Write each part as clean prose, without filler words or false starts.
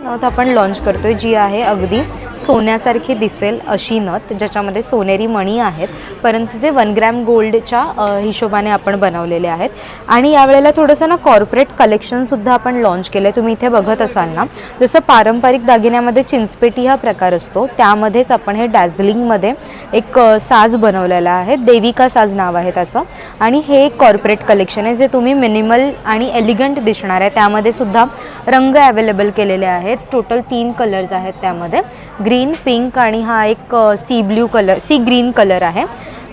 नथ आपण लॉन्च करतोय, जी आहे अगदी सोन्यासारखी दिसेल अशी नथ, ज्याच्यामध्ये सोनेरी मणी आहेत, परंतु ते 1 ग्रॅम गोल्डच्या हिशोबाने आपण बनवलेले आहेत. आणि यावेळेला थोडंसं ना कॉर्पोरेट कलेक्शनसुद्धा आपण लॉन्च केलं आहे. तुम्ही इथे बघत असाल ना, जसं पारंपरिक दागिन्यामध्ये चिंचपेटी हा प्रकार असतो, त्यामध्येच आपण हे डॅझलिंगमध्ये एक साज बनवलेला आहे. देविका साज नाव आहे त्याचं. आणि हे एक कॉर्पोरेट कलेक्शन आहे, जे तुम्ही मिनिमल आणि एलिगंट दिसणार आहे. त्यामध्ये सुद्धा रंग अवेलेबल केलेले आहेत. टोटल 3 कलर्स आहेत त्यामध्ये, ग्रीन, पिंक आणि हा एक सी ग्रीन कलर आहे.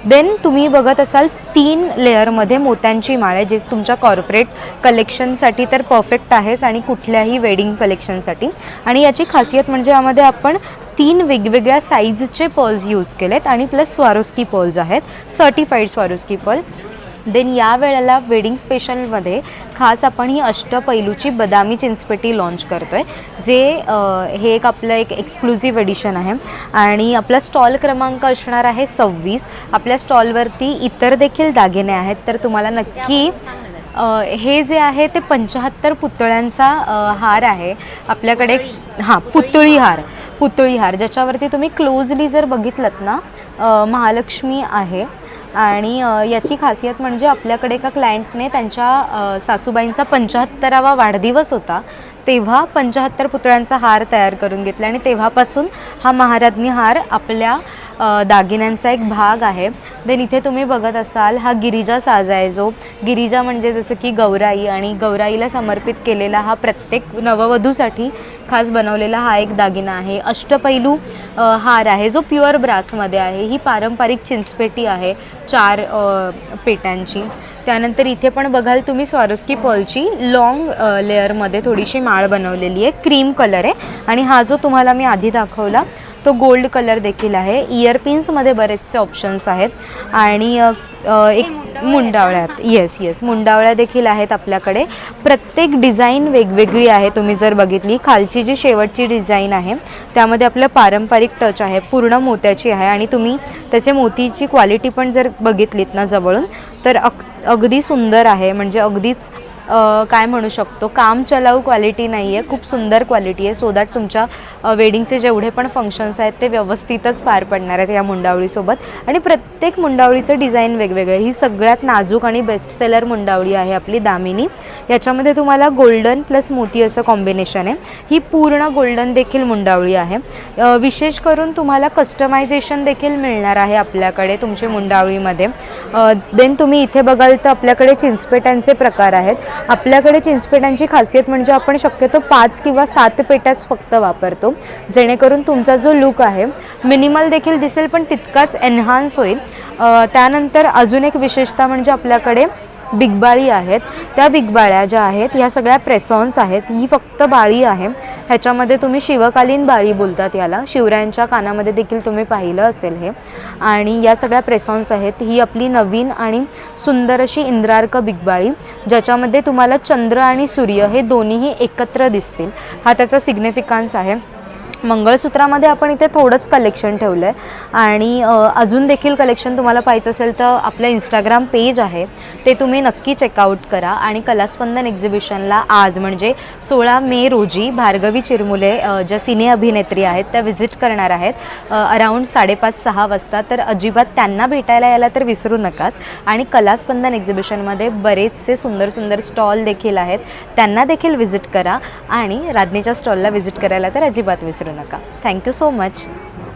देन तुम्ही बघत असाल 3 लेअरमध्ये मोत्यांची माळ आहे, जे तुमच्या कॉर्पोरेट कलेक्शनसाठी तर परफेक्ट आहेच आणि कुठल्याही वेडिंग कलेक्शनसाठी. आणि याची खासियत म्हणजे यामध्ये आपण 3 वेगवेगळ्या साईजचे पर्ल्स यूज केलेत आणि प्लस स्वारोस्की पर्ल्स आहेत, सर्टिफाईड स्वारोस्की पर्ल. देन या वेळेला वेडिंग स्पेशलमध्ये खास आपण ही अष्टपैलूची बदामी चिंचपेटी लॉन्च करतो आहे, जे हे एक आपलं एक एक्सक्लुझिव्ह एडिशन आहे. आणि आपला स्टॉल क्रमांक असणार आहे 26. आपल्या स्टॉलवरती इतर देखील दागिने आहेत, तर तुम्हाला नक्की हे जे आहे ते 75 पुतळ्यांचा हार आहे आपल्याकडे. हां, पुतळी हार ज्याच्यावरती तुम्ही क्लोजली जर बघितलंत ना, महालक्ष्मी आहे. आणि याची खासियत म्हणजे आपल्याकडे एका क्लायंटने त्यांच्या सासूबाईंचा 75वा वाढदिवस होता, तेव्हा 75 पुतळ्यांचा हार तयार करून घेतला आणि तेव्हापासून हा महाराज्ञी हार आपल्या दागिन्यांचा एक भाग आहे. देन इथे तुम्ही बघत असाल हा गिरिजा साज आहे, जो गिरिजा म्हणजे जसं की गौराई, आणि गौराईला समर्पित केलेला हा प्रत्येक नववधूसाठी खास बनवलेला हा एक दागिना आहे. अष्टपैलू हार आहे, जो प्युअर ब्रासमध्ये आहे. ही पारंपरिक चिंचपेटी आहे 4 पेट्यांची. त्यानंतर इथे पण बघाल तुम्ही स्वारोस्की पर्लची लॉंग लेअरमध्ये थोडीशी माळ बनवलेली आहे, क्रीम कलर आहे. आणि हा जो तुम्हाला मी आधी दाखवला तो गोल्ड कलर देखील आहे. इयरपिन्समध्ये बरेचसे ऑप्शन्स आहेत आणि एक मुंडावळ्यात येस मुंडावळ्या देखील आहेत आपल्याकडे. प्रत्येक डिझाईन वेगवेगळी आहे. तुम्ही जर बघितली, खालची जी शेवटची डिझाईन आहे त्यामध्ये आपलं पारंपरिक टच आहे, पूर्ण मोत्याची आहे. आणि तुम्ही त्याचे मोतीची क्वालिटी पण जर बघितलीत ना जवळून, तर अगदी सुंदर आहे. म्हणजे अगदीच काय म्हणू शकतो, काम चलाऊ क्वालिटी नाही आहे, खूप सुंदर क्वालिटी आहे. सो दॅट तुमच्या वेडिंगचे जेवढे पण फंक्शन्स आहेत ते व्यवस्थितच पार पडणार आहेत या मुंडावळीसोबत. आणि प्रत्येक मुंडावळीचं डिझाईन वेगवेगळं आहे. ही सगळ्यात नाजूक आणि बेस्ट सेलर मुंडावळी आहे आपली दामिनी. याच्यामध्ये तुम्हाला गोल्डन प्लस मोती असं कॉम्बिनेशन आहे. ही पूर्ण गोल्डन देखील मुंडावळी आहे. विशेष करून तुम्हाला कस्टमायझेशन देखील मिळणार आहे आपल्याकडे तुमच्या मुंडावळीमध्ये. देन तुम्ही इथे बघाल तर आपल्याकडे चिंचपेट्यांचे प्रकार आहेत. आपल्याकडे चिंचपेट्यांची खासियत म्हणजे आपण शक्यतो 5 किंवा 7 पेट्याच फक्त वापरतो, जेणेकरून तुमचा जो लुक आहे मिनिमल देखील दिसेल पण तितकाच एनहान्स होईल. त्यानंतर अजून एक विशेषता म्हणजे आपल्याकडे बिगबाळी आहेत. त्या बिगबाळ्या ज्या आहेत ह्या सगळ्या प्रेसॉन्स आहेत. ही फक्त बाळी आहे. ह्याच्यामध्ये तुम्ही शिवकालीन बाळी बोलतात याला, शिवरायांच्या कानामध्ये देखील तुम्ही पाहिलं असेल हे. आणि या सगळ्या प्रेसॉन्स आहेत. ही आपली नवीन आणि सुंदर अशी इंद्रार्क बिगबाळी, ज्याच्यामध्ये तुम्हाला चंद्र आणि सूर्य हे दोन्हीही एकत्र दिसतील. हा त्याचा सिग्निफिकन्स आहे. मंगळसूत्रामध्ये आपण इथे थोडंच कलेक्शन ठेवलं आहे. आणि अजून देखील कलेक्शन तुम्हाला पाहिजे असेल तर आपलं इंस्टाग्राम पेज आहे, ते तुम्ही नक्की चेकआउट करा. आणि कलास्पंदन एक्झिबिशनला आज म्हणजे 16 मे रोजी भार्गवी चिरमुले ज्या सिने अभिनेत्री आहेत त्या व्हिजिट करणार आहेत अराऊंड 5:30-6 वाजता. तर अजिबात त्यांना भेटायला यायला तर विसरू नकाच. आणि कलास्पंदन एक्झिबिशनमध्ये बरेचसे सुंदर सुंदर स्टॉल देखील आहेत, त्यांना देखील व्हिजिट करा. आणि राज्ञीच्या स्टॉलला व्हिजिट करायला तर अजिबात विसरू नका. Thank you so much.